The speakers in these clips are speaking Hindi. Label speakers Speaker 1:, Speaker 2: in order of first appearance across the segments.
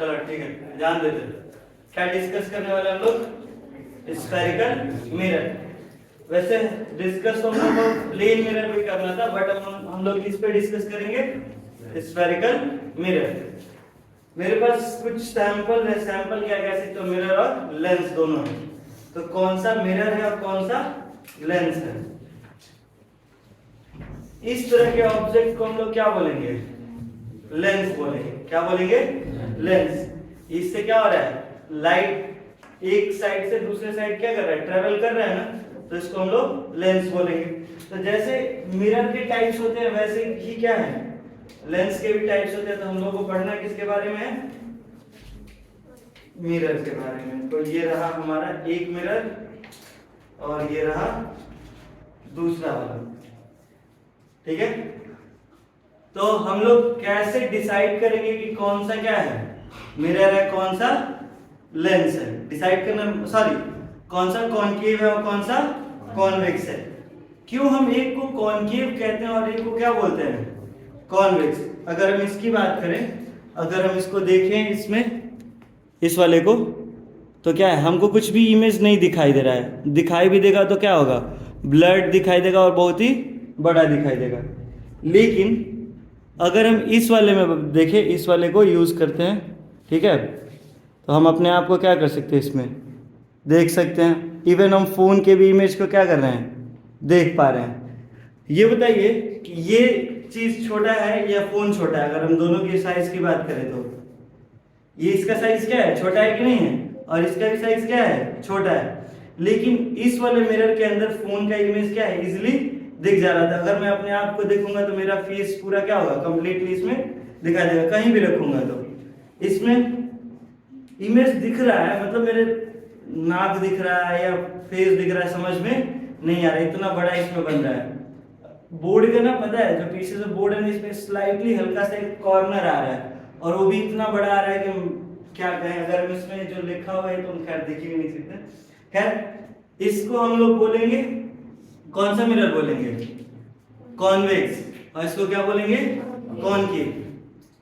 Speaker 1: चलो ठीक है, ध्यान देते हैं। क्या डिस्कस करने वाले हम लोग? Spherical mirror. वैसे डिस्कस तो हम लोग को प्लेन मिरर भी करना था, बट हम लोग किस पे डिस्कस करेंगे? Spherical mirror. मेरे पास कुछ सैंपल है। सैंपल क्या कह सकते हो? मिरर और लेंस दोनों है। तो कौन सा मिरर है और कौन सा लेंस है? इस तरह के ऑब्जेक्ट को हम लोग क्या बोलेंगे? लेंस बोलेंगे। क्या बोलेंगे? लेंस। इससे क्या हो रहा है? लाइट एक साइड से दूसरे साइड क्या कर रहा है? ट्रेवल कर रहा है ना, तो इसको हम लोग लेंस बोलेंगे। तो जैसे मिरर के टाइप्स होते हैं वैसे ही क्या है, लेंस के भी टाइप्स होते हैं। तो हम लोग को पढ़ना किसके बारे में है? मिरर के बारे में। तो ये रहा हमारा एक मिरर और ये रहा दूसरा वाला। ठीक है, तो हम लोग कैसे डिसाइड करेंगे कि कौन सा क्या है? मिरर है, कौन सा लेंस है? डिसाइड करना, सॉरी, कौन सा कॉनकेव है और कौन सा कॉन्वेक्स है। क्यों हम एक को कॉनकेव कहते हैं और एक को क्या बोलते हैं? कॉन्वेक्स। अगर हम इसकी बात करें, अगर हम इसको देखें, इसमें इस वाले को, तो क्या है, हमको कुछ भी इमेज नहीं दिखाई दे रहा है। दिखाई भी देगा तो क्या होगा? ब्लड दिखाई देगा और बहुत ही बड़ा दिखाई देगा। लेकिन अगर हम इस वाले में देखें, इस वाले को यूज़ करते हैं, ठीक है, तो हम अपने आप को क्या कर सकते हैं? इसमें देख सकते हैं। इवन हम फ़ोन के भी इमेज को क्या कर रहे हैं? देख पा रहे हैं। ये बताइए कि ये चीज़ छोटा है या फ़ोन छोटा है? अगर हम दोनों की साइज़ की बात करें तो ये इसका साइज क्या है? छोटा है कि नहीं है? और इसका भी साइज क्या है? छोटा है। लेकिन इस वाले मिरर के अंदर फोन का इमेज क्या है? इजीली दिख जा रहा था। अगर मैं अपने आप को देखूंगा तो मेरा फेस पूरा क्या होगा? कंप्लीटली इसमें दिखाई देगा। कहीं भी रखूंगा तो इसमें इमेज दिख रहा है, मतलब मेरे नाक दिख रहा है या फेस दिख रहा है, समझ में नहीं आ रहा है। इतना बड़ा इसमें बन रहा है। बोर्ड का ना पता है, जो पीछे से बोर्ड है इसमें स्लाइटली हल्का सा एक कॉर्नर आ रहा है और वो भी इतना बड़ा आ रहा है कि क्या कहें। अगर हम इसमें जो लिखा हुआ है तो हम खैर देख ही नहीं सकते। खैर इसको हम लोग बोलेंगे, कौन सा मिरर बोलेंगे? कॉन्वेक्स। और इसको क्या बोलेंगे? कॉनकेव।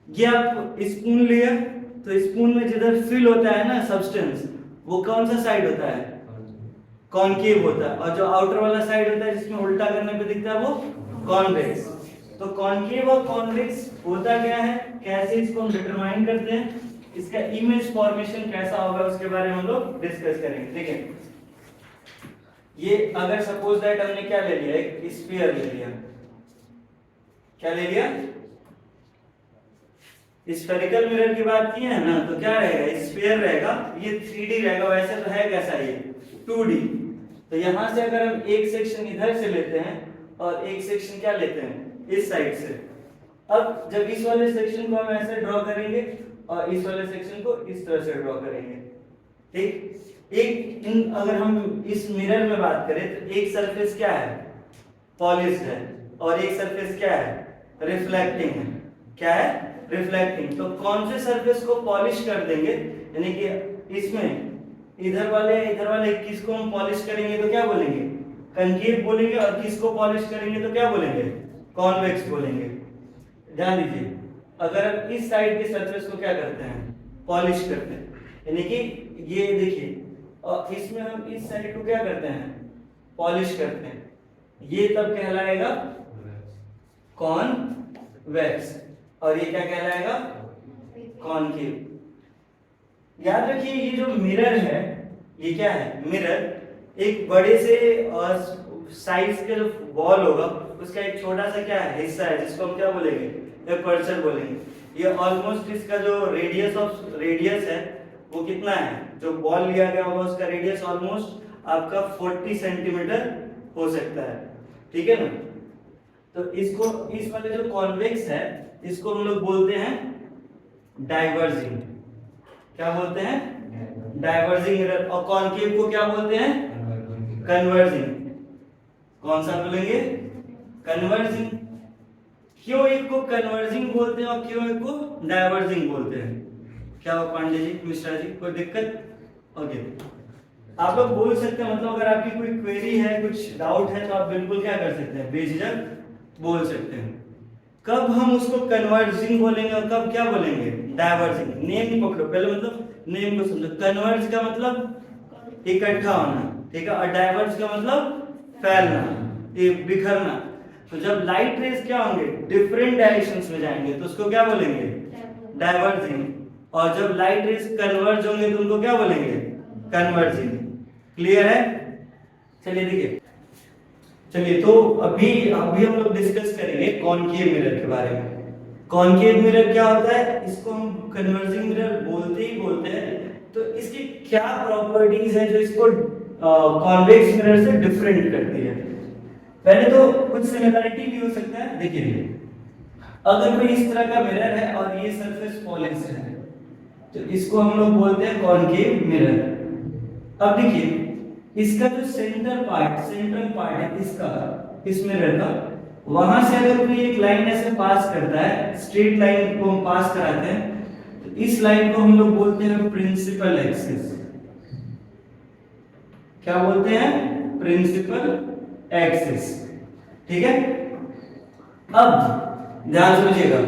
Speaker 1: ये आप स्पून लिया तो स्पून में जिधर फिल होता है ना सब्सटेंस, वो कौन सा साइड होता है? कॉनकेव होता है। और जो आउटर वाला साइड होता है जिसमें उल्टा करने पे दिखता है वो कॉन्वेक्स। तो कॉनकेव और कॉन्वेक्स होता क्या है, कैसे इसको हम डिटरमाइन करते हैं, इसका इमेज फॉर्मेशन कैसा होगा उसके बारे में हम लोग डिस्कस करेंगे। ठीक है, ये अगर सपोज दैट हमने क्या ले लिया, एक स्फीयर ले लिया। क्या ले लिया? स्फेरिकल मिरर की बात की है ना, तो क्या रहेगा? स्फीयर रहेगा। ये 3D रहेगा। वैसे तो है कैसा? ये 2D। तो यहां से अगर हम एक सेक्शन इधर से लेते हैं और एक सेक्शन क्या लेते हैं? इस साइड से। अब जब इस वाले सेक्शन को हम ऐसे ड्रॉ करेंगे और इस वाले सेक्शन को इस तरह से ड्रॉ करेंगे, ठीक। एक अगर हम इस मिरर में बात करें तो एक सरफेस क्या है? पॉलिश्ड है और एक सरफेस क्या है? रिफ्लेक्टिंग है। क्या है? रिफ्लेक्टिंग। तो कौन से सरफेस को पॉलिश कर देंगे, यानी कि इसमें इधर वाले किसको हम पॉलिश करेंगे तो क्या बोलेंगे? कनकेव बोलेंगे। और किसको पॉलिश करेंगे तो क्या बोलेंगे? कॉन्वेक्स बोलेंगे। ध्यान दीजिए, अगर हम इस साइड के सरफेस को क्या करते हैं? पॉलिश करते हैं, यानी कि ये देखिए, और इसमें हम इस साइड को क्या करते हैं? पॉलिश करते हैं। ये तब कहलाएगा कॉन्वेक्स और ये क्या कहलाएगा? कॉनकेव। याद रखिए, ये जो मिरर है ये क्या है? मिरर एक बड़े से साइज का जो बॉल होगा उसका एक छोटा सा क्या है? हिस्सा है, जिसको हम क्या बोलेंगे? एपर्चर बोलेंगे। ये ऑलमोस्ट इसका जो रेडियस है वो कितना है? जो बॉल लिया गया होगा उसका रेडियस ऑलमोस्ट आपका 40 सेंटीमीटर हो सकता है। ठीक है ना? तो इसको, इस वाले जो कॉन्वेक्स है इसको हम लोग बोलते हैं डाइवर्जिंग। क्या बोलते हैं? Diverging mirror. और कॉनकेव को क्या बोलते हैं? कन्वर्जिंग। कौन सा बोलेंगे? कन्वर्जिंग। क्यों एक को कन्वर्जिंग बोलते हैं और क्यों एक को डाइवर्जिंग बोलते हैं? क्या हो पांडे जी, मिश्रा जी, कोई दिक्कत? ओके, आप लोग बोल सकते हैं। मतलब अगर आपकी कोई क्वेरी है, कुछ डाउट है तो आप बिल्कुल क्या कर सकते हैं? बेझिझक बोल सकते हैं। कब हम उसको कन्वर्जिंग बोलेंगे और कब क्या बोलेंगे, डाइवर्जिंग। नेम पकड़ो पहले, मतलब नेम को समझो। कन्वर्ज का मतलब इकट्ठा होना, ठीक है, और डाइवर्ज का मतलब फैलना, ये बिखरना। तो जब लाइट रेज क्या होंगे, डिफरेंट डायरेक्शंस में जाएंगे तो उसको क्या बोलेंगे, डाइवर्जिंग। और जब लाइट रेज कन्वर्ज होंगे तो उनको क्या बोलेंगे, कन्वर्जिंग। क्लियर है? चलिए देखिए, चलिए तो अभी अभी हम लोग डिस्कस करेंगे कॉनकेव मिरर के बारे में। कॉनकेव मिरर क्या होता है, इसको हम कन्वर्जिंग मिरर बोलते ही बोलते हैं। तो इसकी क्या प्रॉपर्टीज है जो इसको कॉन्वेक्स मिरर से डिफरेंट करती है। पहले तो कुछ सिमिलरिटी भी हो सकता है। देखिए, अगर कोई इस तरह का मिरर है और ये सरफेस पॉलिश है तो इसको हम लोग बोलते हैं कॉनकेव मिरर। अब देखिए, इसका जो सेंट्रल पार्ट है इसका, इस मिरर का, वहां से अगर कोई एक लाइन ऐसे पास करता है, स्ट्रेट लाइन को हम पास कराते हैं, तो इस लाइन को हम लोग बोलते हैं प्रिंसिपल एक्सिस। क्या बोलते हैं, प्रिंसिपल एक्सिस। ठीक है, अब ध्यान समझिएगा।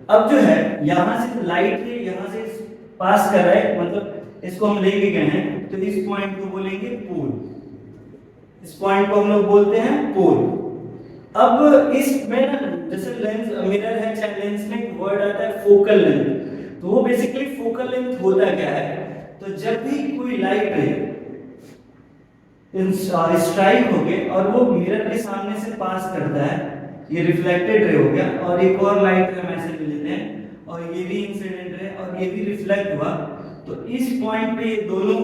Speaker 1: अब जो है यहां से लाइट यहां से पास कर रहा है, मतलब इसको हम लेके गए हैं, तो इस पॉइंट को बोलेंगे पोल। इस पॉइंट को हम लोग बोलते हैं पोल। अब इसमें ना, जैसे लेंस मिरर है चाहे लेंस में एक वर्ड आता है फोकल लेंथ, तो वो बेसिकली फोकल लेंथ होता क्या है, तो जब भी कोई लाइट रे स्ट्राइक हो गए और वो मिरर के सामने से पास करता है, ये रिफ्लेक्टेड रे हो गया, और एक और लाइट हम ऐसे ले लेते हैं और ये भी इंसिडेंट रे और ये भी रिफ्लेक्ट हुआ, तो इस पॉइंट पे ये दोनों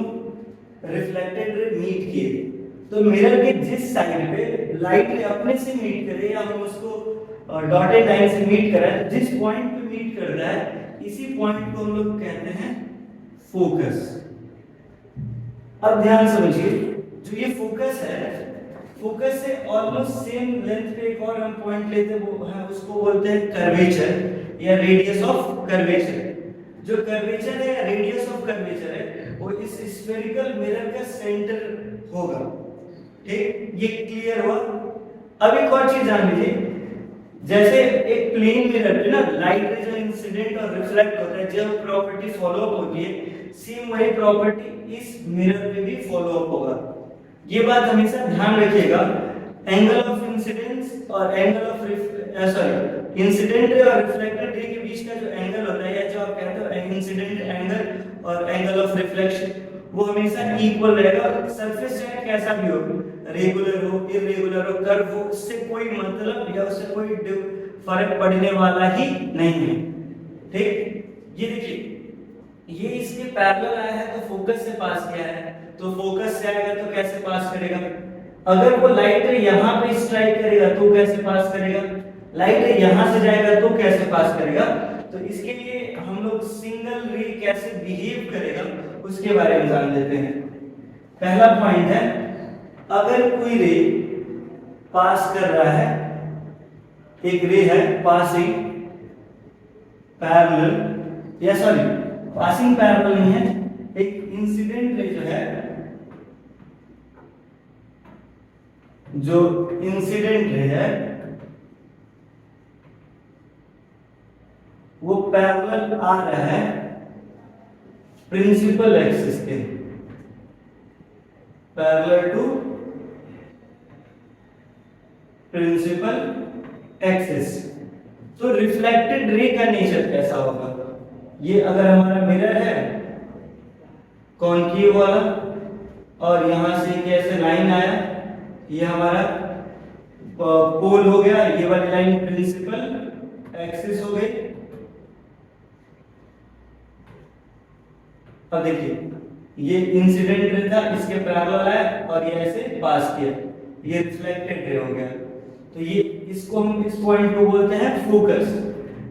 Speaker 1: रिफ्लेक्टेड रे मीट किए। तो मिरर के जिस साइड पे लाइट रे अपने से मीट करे या हम उसको डॉटेड लाइन से मीट कराए, जिस पॉइंट पे मीट कर रहा है इसी पॉइंट को हम लोग कहते हैं फोकस। अब ध्यान समझिए, जो ये फोकस है, फोकस से ऑलमोस्ट सेम लेंथ पे एक और हम पॉइंट लेते हैं, वो है उसको बोलते हैं कर्वेचर या रेडियस ऑफ कर्वेचर। जो कर्वेचर है या रेडियस ऑफ कर्वेचर है वो इस स्फेरिकल मिरर का सेंटर होगा। ठीक, ये क्लियर हुआ? अब एक और चीज जान लीजिए, जैसे एक प्लेन मिरर पे ना लाइट रे जो इंसिडेंट और रिफ्लेक्ट होता है, जब प्रॉपर्टी फॉलो अप होती है, सेम वही प्रॉपर्टी इस मिरर पे भी फॉलो अप होगा। ये बात हमेशा ध्यान रखिएगा। एंगल ऑफ इंसिडेंस और एंगल ऑफ इंसिडेंट रे और रिफ्लेक्टेड रे के बीच का जो एंगल होता है, या जो आप कहते हो इंसिडेंट एंगल और एंगल ऑफ रिफ्लेक्शन, वो हमेशा इक्वल रहेगा। सरफेस चाहे कैसा भी हो, रेगुलर हो, इरेगुलर हो, कर्व हो, उससे कोई मतलब या उससे कोई फर्क पड़ने वाला ही नहीं है। ठीक, ये देखिए, ये इसके पैरेलल आया है तो फोकस से पास किया है, तो फोकस से आएगा तो कैसे पास करेगा? अगर वो लाइट रे यहाँ पे स्ट्राइक करेगा तो कैसे पास करेगा? लाइट रे यहाँ से जाएगा तो कैसे पास करेगा? तो इसके लिए हम लोग सिंगल रे कैसे बिहेव करेगा उसके बारे में जान लेते हैं। पहला पॉइंट है, अगर कोई रे पास कर रहा है, एक रे है पासिंग पैरेलल, या सॉरी पासिंग पैरेलल नहीं है, एक इंसिडेंट रे जो है, जो इंसिडेंट रे है वो पैरेलल आ रहा है प्रिंसिपल एक्सिस के, पैरेलल टू प्रिंसिपल एक्सिस। तो रिफ्लेक्टेड रे का नेचर कैसा होगा? ये अगर हमारा मिरर है कॉनकेव वाला और यहां से कैसे लाइन आया, ये हमारा पोल हो गया, ये वाली लाइन प्रिंसिपल एक्सिस हो गई। अब देखिए, ये इंसिडेंट रे था, इसके पैरेलल है और ये ऐसे पास किया, ये रिफ्लेक्टेड रे हो गया। तो ये इसको हम इस पॉइंट को बोलते हैं focus.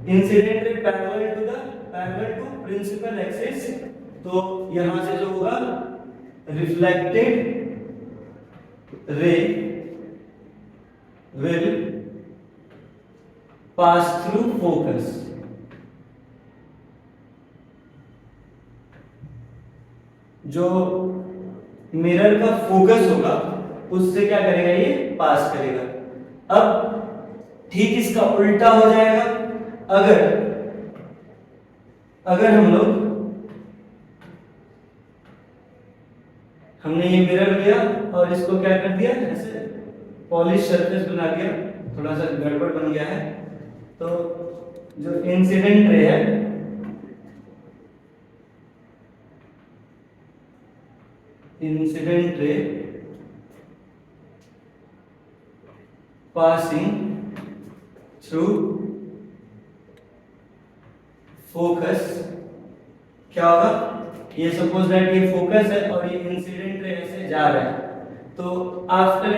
Speaker 1: Incident ray parallel to principal axis, तो यहां से जो होगा reflected ray will pass through focus। जो मिरर का फोकस होगा उससे क्या करेगा, ये पास करेगा। अब ठीक इसका उल्टा हो जाएगा। अगर अगर हमने ये मिरर लिया और इसको क्या कर दिया, ऐसे पॉलिश सरफेस बना दिया, थोड़ा सा गड़बड़ बन गया है, तो जो इंसिडेंट रे है incident ray passing through focus क्या होगा, ये सपोज दैट ये फोकस है और ये इंसिडेंट रे ऐसे जा रहा है, तो after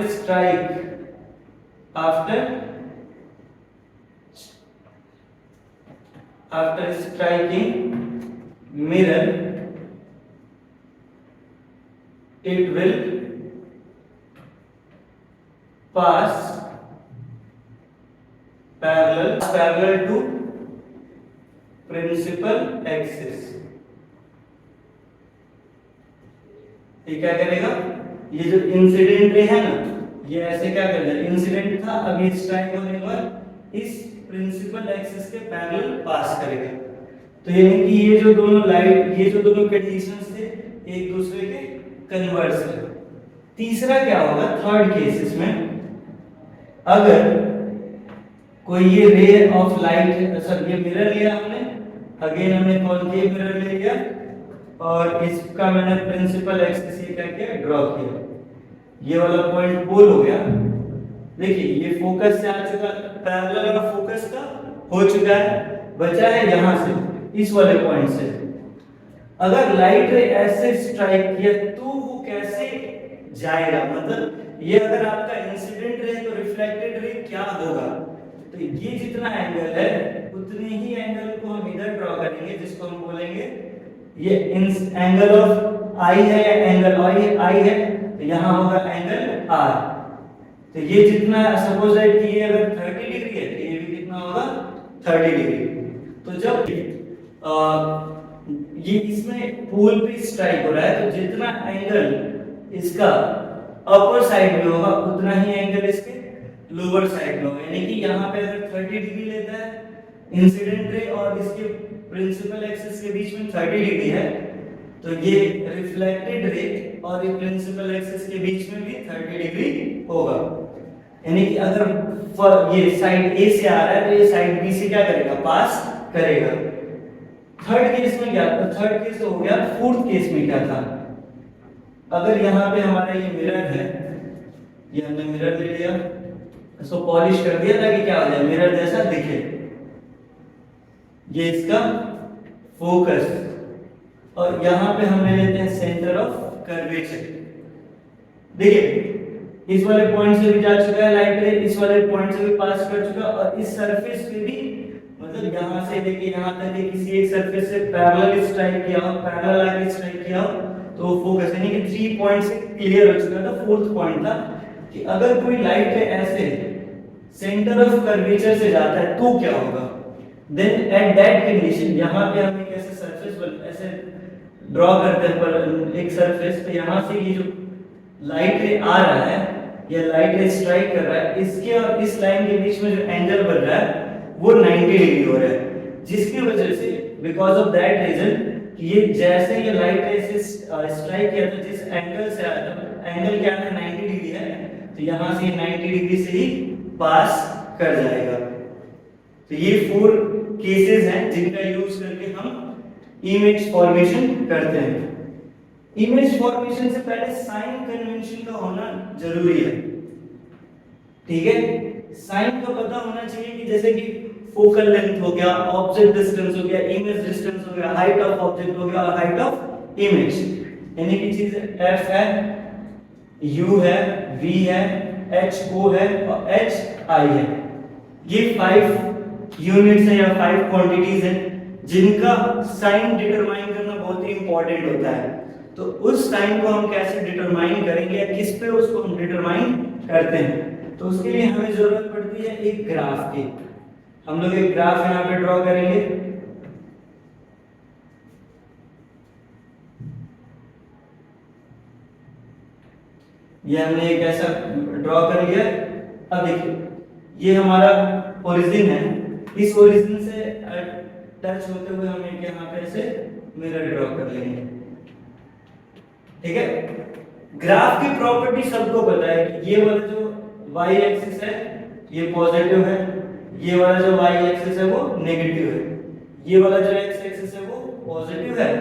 Speaker 1: striking mirror it will pass parallel to principal axis। ये क्या करेगा, ये जो इंसिडेंट रे है ना, ये ऐसे क्या करेगा, इंसिडेंट था, अभी स्ट्राइक होने के बाद इस प्रिंसिपल एक्सिस के पैरेलल पास करेगा। तो यानी कि ये जो दोनों कंडीशंस थे एक दूसरे के कन्वर्स है। तीसरा क्या होगा, थर्ड केसेस में, अगर कोई ये रे ऑफ लाइट, सर ये मिरर लिया हमने, अगेन हमने कॉनकेव मिरर ले लिया और इसका मैंने प्रिंसिपल एक्सिस ये क्या किया, ड्रॉ किया, ये वाला पॉइंट पोल हो गया। देखिए ये फोकस से आ चुका, पैरेलल वाला फोकस का हो चुका है, बचा है यहां से इस वाले पॉइंट से। अगर लाइट रे ऐसे स्ट्राइक किया तो वो कैसे जाएगा, मतलब ये अगर आपका इंसिडेंट रे तो रिफ्लेक्टेड रे क्या होगा, तो ये जितना एंगल है उतने ही एंगल को हम इधर ड्रॉ करेंगे, जिसको हम बोलेंगे ये एंगल ऑफ आई है या एंगल आई है, तो यहां होगा एंगल आर। तो ये जितना सपोज दैट कि ये अगर 30 डिग्री है तो ये भी कितना होगा 30 डिग्री। तो जब ये इसमें पोल पे स्ट्राइक हो रहा है, तो जितना एंगल इसका अपर साइड में होगा उतना ही एंगल इसके लोअर साइड में होगा। यानी कि यहाँ पे अगर 30 डिग्री लेता है इंसिडेंट रे और इसके प्रिंसिपल एक्सिस के बीच में 30 डिग्री है, तो ये रिफ्लेक्टेड रे और ये प्रिंसिपल एक्सिस के बीच में भी 30 डिग्री होगा। यानी कि अगर ये साइड ए से आ रहा है तो ये साइड बी से क्या करेगा, पास करेगा। थर्ड केस में क्या था, थर्ड केस हो गया। फोर्थ केस में क्या था, अगर यहाँ पे हमारा ये मिरर है, ये हमने मिरर ले लिया, इसको पॉलिश कर दिया ताकि क्या हो जाए, मिरर जैसा दिखे, ये इसका फोकस, और यहाँ पे हम ले लेते हैं सेंटर ऑफ कर्वेचर। देखिए इस वाले पॉइंट से भी जा चुका है लाइट रे, इस वाले पॉइंट से भी पास कर चुका, और इस सरफेस पे भी, मतलब यहाँ से लेके यहाँ तक किसी एक सरफेस से पैरेलल स्ट्राइक किया हो, पैरेलल आके स्ट्राइक किया हो, तो फोकस यानी कि 3 पॉइंट से क्लियर हो चुका था। फोर्थ पॉइंट था कि अगर कोई लाइट रे ऐसे सेंटर ऑफ कर्वेचर से जाता है तो क्या होगा, देन एट दैट कंडीशन यहाँ पे हम एक ऐसे सरफेस ऐसे ड्रॉ करते हैं पर एक सरफेस पे, यहाँ से ये जो लाइट रे आ रहा है या लाइट रे स्ट्राइक कर रहा है, इसके और इस लाइन के बीच में जो एंगल बन रहा है वो 90 डिग्री हो रहा है, जिसकी वजह से बिकॉज ऑफ दैट रीजन कि ये जैसे ये लाइट रे से स्ट्राइक किया था, जिस एंगल से आया था, एंगल क्या है 90 डिग्री है, तो यहाँ से 90 डिग्री से ही पास कर जाएगा। तो ये 4 केसेस हैं जिनका यूज करके हम इमेज फॉर्मेशन करते हैं। इमेज फॉर्मेशन से पहले साइन कन्वेंशन का होना जरूरी है, ठीक है। साइन का पता होना चाहिए कि जैसे कि फोकल लेंथ हो गया, ऑब्जेक्ट डिस्टेंस हो गया, इमेज डिस्टेंस हो गया, हाइट ऑफ ऑब्जेक्ट हो गया और हाइट ऑफ इमेज, यानी कि चीज f है, u है, v है, h o है और h i है। ये 5 यूनिट्स हैं या 5 क्वांटिटीज हैं जिनका साइन डिटरमाइन करना बहुत ही इंपॉर्टेंट होता है। तो उस साइन को हम कैसे डिटरमाइन करेंगे या किस पे उसको हम डिटरमाइन करते हैं, तो उसके लिए हमें जरूरत पड़ती है एक ग्राफ की। हम लोग एक ग्राफ यहाँ पे ड्रॉ करेंगे। ये हमने एक ऐसा ड्रॉ कर लिया। अब देखिए ये हमारा ओरिजिन है, इस ओरिजिन से टच होते हुए हम एक यहाँ पे ऐसे मिरर ड्रॉ कर लेंगे। ठीक है, ग्राफ की प्रॉपर्टी सबको पता है कि ये वाला जो y एक्सिस है ये पॉजिटिव है, ये वाला जो y एक्सिस है वो नेगेटिव है, ये वाला जो x एक्सिस है वो पॉजिटिव है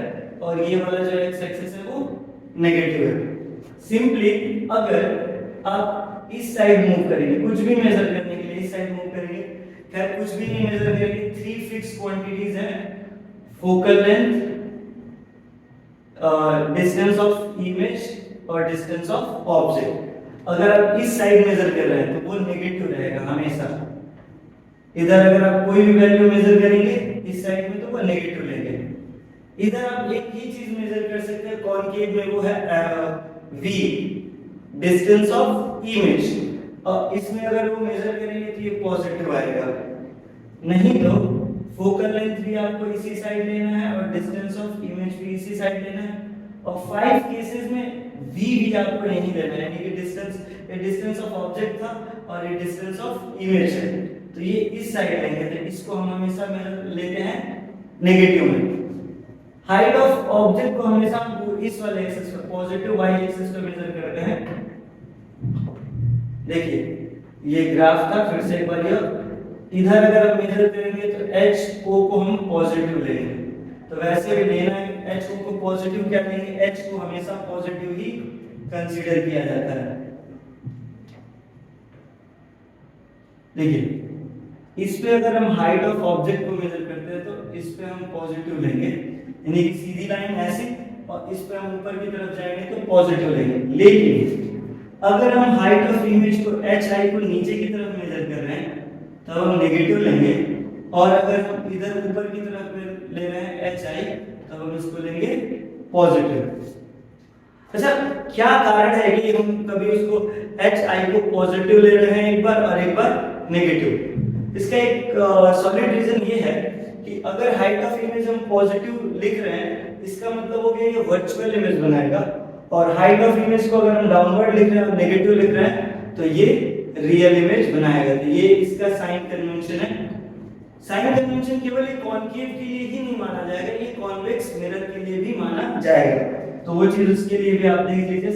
Speaker 1: और ये वाला जो x एक्सिस है वो नेगेटिव है। सिंपली अगर आप इस साइड मूव करेंगे, कुछ भी मेजर करने के लिए इस साइड मूव करेंगे, खैर कुछ भी नहीं मेजर करेंगे, 3 फिक्स क्वांटिटीज हैं, focal length, distance of image और डिस्टेंस ऑफ ऑब्जेक्ट। अगर आप इस साइड मेजर कर रहे हैं तो वो नेगेटिव रहेगा हमेशा। इधर अगर आप कोई भी वैल्यू मेजर करेंगे इस साइड में तो वो नेगेटिव लेंगे। इधर आप एक ही चीज मेजर कर सकते हैं कॉनकेव में, वो है v, डिस्टेंस ऑफ इमेज, और इसमें अगर वो मेजर करेंगे तो ये पॉजिटिव आएगा। नहीं तो फोकल लेंथ भी आपको इसी साइड लेना है और डिस्टेंस ऑफ इमेज भी इसी साइड लेना है, और 5 केसेस में v भी आपको नहीं लेना है, यानी कि डिस्टेंस ऑफ ऑब्जेक्ट था और ये डिस्टेंस ऑफ इमेज है, तो ये इस साइड लेंगे, तो इसको हम हमेशा लेते हैं नेगेटिव में। हाइट ऑफ ऑब्जेक्ट को हमेशा हम इस वाले एक्सिस पे, पॉजिटिव y एक्सिस पे मेजर करते हैं। देखिए ये ग्राफ था, फिर से एक बार ये इधर अगर हम मेजर करेंगे तो h o को हम पॉजिटिव लेंगे, तो वैसे भी लेना है h o को पॉजिटिव, क्या लेंगे, h को हमेशा पॉजिटिव ही कंसीडर किया जाता है। देखिए इस पे अगर हम हाइट ऑफ ऑब्जेक्ट को मेजर करते हैं तो इस पे हम पॉजिटिव लेंगे, यानी कि सीधी लाइन ऐसी, और इस पे हम ऊपर की तरफ जाएंगे तो पॉजिटिव लेंगे। लेकिन अगर हम हाइट ऑफ इमेज को hi को नीचे की तरफ मेजर कर रहे हैं तब हम नेगेटिव लेंगे, और अगर हम इधर ऊपर की तरफ ले रहे हैं hi तब हम इसको लेंगे पॉजिटिव। अच्छा, क्या कारण है कि हम कभी उसको hi को पॉजिटिव ले रहे हैं एक बार और एक बार नेगेटिव? इसका एक सॉलिड रीजन ये है कि अगर हाइट ऑफ इमेज हम पॉजिटिव लिख रहे हैं इसका मतलब हो गया ये वर्चुअल इमेज बनाएगा, और हाइट ऑफ इमेज को अगर हम डाउनवर्ड लिख रहे हैं और नेगेटिव लिख रहे हैं तो ये रियल इमेज बनाएगा। तो ये इसका साइन कन्वेंशन है। साइन कन्वेंशन केवल एक कॉनकेव के लिए ही नहीं माना जाएगा, ये कॉन्वेक्स मिरर के लिए भी माना जाएगा, तो वो चीज उसके लिए भी आप देख लीजिए।